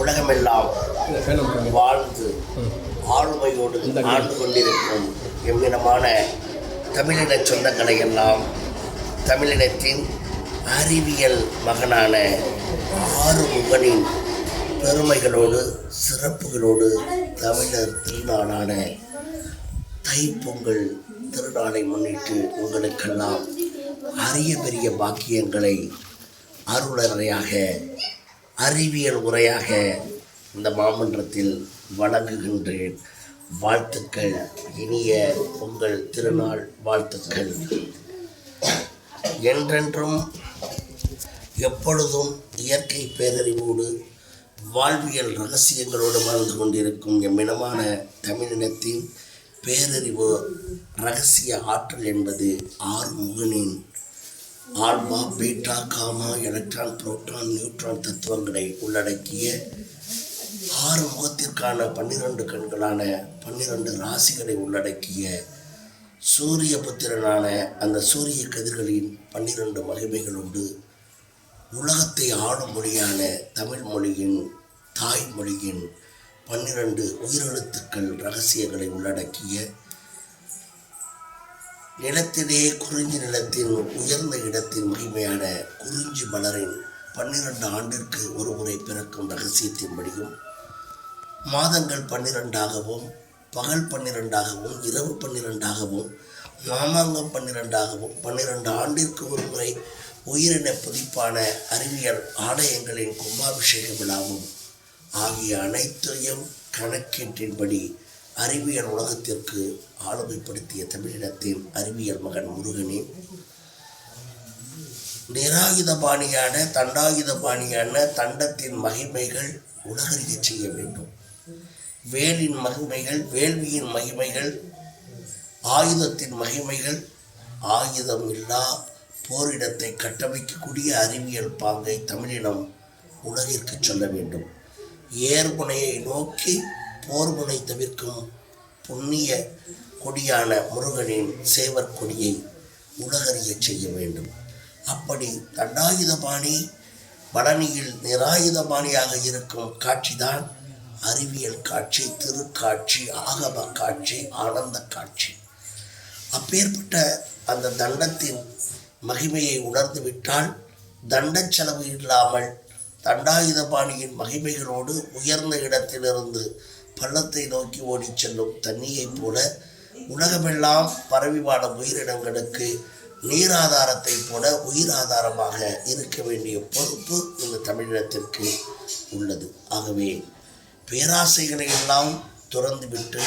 உலகமெல்லாம் வாழ்ந்து ஆளுமையோடு ஆண்டு கொண்டிருக்கும் எம்மினமான தமிழின சொந்தங்களை எல்லாம் தமிழினத்தின் அறிவியல் மகனான ஆறுமுகனின் பெருமைகளோடு சிறப்புகளோடு தமிழர் திருநாளான தைப்பொங்கல் திருநாளை முன்னிட்டு உங்களுக்கெல்லாம் அரிய பெரிய பாக்கியங்களை அருளறையாக அறிவியல் உரையாக இந்த மாமன்றத்தில் வழங்குகின்றேன். வாழ்த்துக்கள். இனிய பொங்கல் திருநாள் வாழ்த்துக்கள். என்றென்றும் எப்பொழுதும் இயற்கை பேரறிவோடு வாழ்வியல் ரகசியங்களோடு வாழ்ந்து கொண்டிருக்கும் எம்மினமான தமிழினத்தின் பேரறிவு ரகசிய ஆற்றல் என்பது ஆறுமுகனின் alpha, beta, gamma, electron, proton, neutron தத்துவங்களை உள்ளடக்கிய ஆறு முகத்திற்கான 12 கண்களான 12 ராசிகளை உள்ளடக்கிய சூரிய புத்திரனான அந்த சூரிய கதிர்களின் 12 மகிமைகளோடு உலகத்தை ஆளும் மொழியான தமிழ் மொழியின் தாய்மொழியின் 12 உயிரெழுத்துக்கள் ரகசியங்களை உள்ளடக்கிய நிலத்திலே குறிஞ்சி நிலத்தின் உயர்ந்த இடத்தின் மகிமையான குறிஞ்சி மலரின் 12 ஆண்டிற்கு ஒரு முறை பிறக்கும் ரகசியத்தின்படியும் மாதங்கள் 12ஆகவும் பகல் 12ஆகவும் இரவு 12ஆகவும் மாமாங்கம் 12ஆகவும் 12 ஆண்டிற்கு ஒரு முறை உயிரின புதிப்பான அறிவியல் ஆலயங்களின் கும்பாபிஷேக விழாவும் ஆகிய அனைத்தையும் கணக்கீட்டின்படி அறிவியல் உலகத்திற்கு ஆளுமைப்படுத்திய தமிழினத்தின் அறிவியல் மகன் முருகனின் நிராயுதபாணியான தண்டாயுதபாணியான தண்டத்தின் மகிமைகள் உலகறிய செய்ய வேண்டும். வேலின் மகிமைகள், வேள்வியின் மகிமைகள், ஆயுதத்தின் மகிமைகள், ஆயுதம் இல்லா போரிடத்தை கட்டமைக்கக்கூடிய அறிவியல் பாங்கை தமிழினம் உலகிற்கு சொல்ல வேண்டும். ஏர்முனையை நோக்கி போர்முனை தவிர்க்கும் புண்ணிய கொடியான முருகனின் சேவர் கொடியை உலகறிய செய்ய வேண்டும். அப்படி தண்டாயுதபாணி பழனியில் நிராயுதபாணியாக இருக்கும் காட்சிதான் அறிவியல் காட்சி, திருக்காட்சி, ஆகம காட்சி, ஆனந்த காட்சி. அப்பேற்பட்ட அந்த தண்டத்தின் மகிமையை உணர்ந்துவிட்டால் தண்ட செலவு இல்லாமல் தண்டாயுதபாணியின் மகிமைகளோடு உயர்ந்த இடத்திலிருந்து பள்ளத்தை நோக்கி ஓடிச் செல்லும் தண்ணியைப் போல உலகமெல்லாம் பரவி வாழும் உயிரினங்களுக்கு நீராதாரத்தை போல உயிராதாரமாக இருக்க வேண்டிய பொறுப்பு இந்த தமிழினத்திற்கு உள்ளது. ஆகவே பேராசைகளை எல்லாம் துறந்துவிட்டு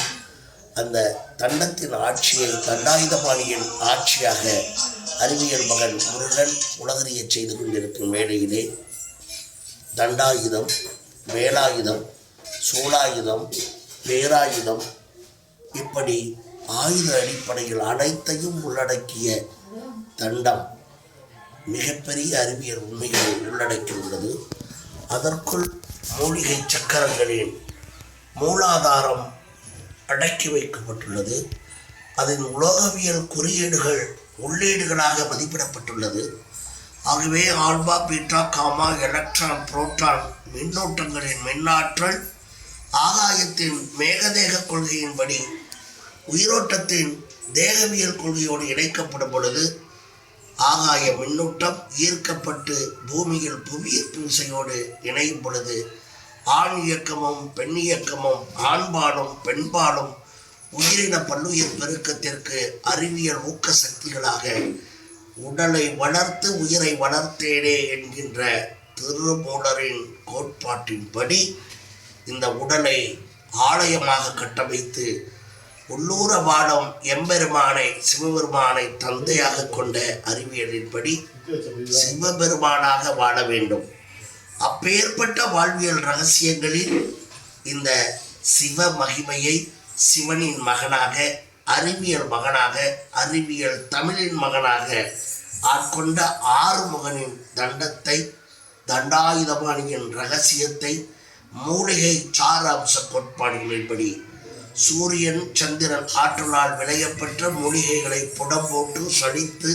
அந்த தண்டத்தின் ஆட்சியை தண்டாயுதபாணியின் ஆட்சியாக அறிவியல் மகன் முருகன் உலகறிய செய்து கொண்டிருக்கும் வேளையிலே தண்டாயுதம், வேலாயுதம், சூலாயுதம், பேராயுதம் இப்படி ஆயுத அடிப்படையில் அனைத்தையும் உள்ளடக்கிய தண்டம் மிகப்பெரிய அறிவியல் உண்மைகளை உள்ளடக்கியுள்ளது. அதற்குள் மூலிகை சக்கரங்களின் மூலாதாரம் அடக்கி வைக்கப்பட்டுள்ளது. அதன் உலோகவியல் குறியீடுகள் உள்ளீடுகளாக மதிப்பிடப்பட்டுள்ளது. ஆகவே alpha, beta, gamma, electron, proton மின்னோட்டங்களின் மின்னாற்றல் ஆகாயத்தின் மேகதேக கொள்கையின்படி உயிரோட்டத்தின் தேகவியல் கொள்கையோடு இணைக்கப்படும் பொழுது ஆகாய மின்னூட்டம் ஈர்க்கப்பட்டு பூமியில் புவியீர்ப்பு விசையோடு இணையும் பொழுது ஆண் இயக்கமும் பெண் இயக்கமும் ஆண்பாலும் பெண்பாலும் உயிரின பல்லுயிர் பெருக்கத்திற்கு அறிவியல் ஊக்க சக்திகளாக உடலை வளர்த்து உயிரை வளர்த்தேனே என்கின்ற திருமூலரின் கோட்பாட்டின்படி இந்த உடலை ஆலயமாக கட்டமைத்து உள்ளூர வாழும் எம்பெருமானை சிவபெருமானை தந்தையாக கொண்ட அறிவியலின்படி சிவபெருமானாக வாழ வேண்டும். அப்பேற்பட்ட வாழ்வியல் ரகசியங்களில் இந்த சிவ மகிமையை சிவனின் மகனாக, அறிவியல் மகனாக, அறிவியல் தமிழின் மகனாக ஆட்கொண்ட ஆறுமுகனின் தண்டத்தை, தண்டாயுதபாணியின் ரகசியத்தை மூலிகை சார அம்ச கோட்பாடுகளின்படி சூரியன் சந்திரன் ஆற்றலால் விளையப்பெற்ற மூலிகைகளை புடம் போட்டு சடித்து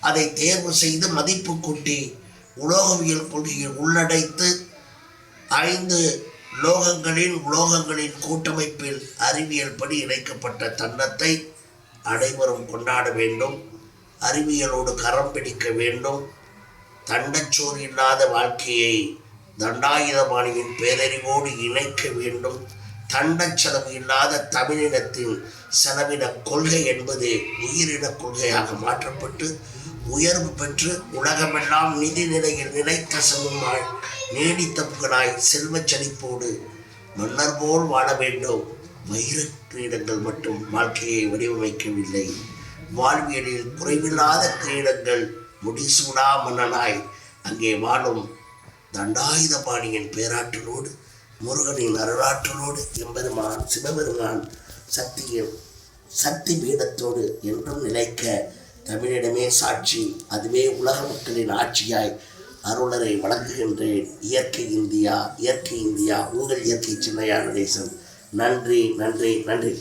அதை தேர்வு செய்து மதிப்பு கூட்டி உலோகவியல் கொள்கையை உள்ளடைத்து 5 உலோகங்களின் கூட்டமைப்பில் அறிவியல் படி இணைக்கப்பட்ட தன்னத்தை அனைவரும் கொண்டாட வேண்டும். அறிவியலோடு கரம் பிடிக்க வேண்டும். தண்டச்சோறு இல்லாத வாழ்க்கையை தண்டாயுதபாணியின் பேரறிவோடு இணைக்க வேண்டும். தண்டச் செலவு இல்லாத தமிழினத்தின் செலவின கொள்கை என்பது உயிரின கொள்கையாக மாற்றப்பட்டு உயர்வு பெற்று உலகமெல்லாம் நிதி நிலையில் நிலைத்த செல்வமாய் நீடித்த புகழாய் செல்வச் செழிப்போடு மன்னர் போல் வாழ வேண்டும். வைரக் கிரீடங்கள் மட்டும் வாழ்க்கையை வடிவமைக்கவில்லை. வாழ்வியலில் குறைவில்லாத கிரீடங்கள் முடிசூடா மன்னனாய் அங்கே வாழும் தண்டாயுதபாணியின் பேராற்றலோடு முருகனின் அருளாற்றலோடு எம்பெருமான் சிவபெருமான் சக்தி பீடத்தோடு என்றும் நிலைக்க தமிழிடமே சாட்சி. அதுவே உலக மக்களின் ஆட்சியாய் அருளரை வழங்குகின்றேன். இயற்கை இந்தியா உங்கள் இயற்கை சின்னையா நடேசன். நன்றி.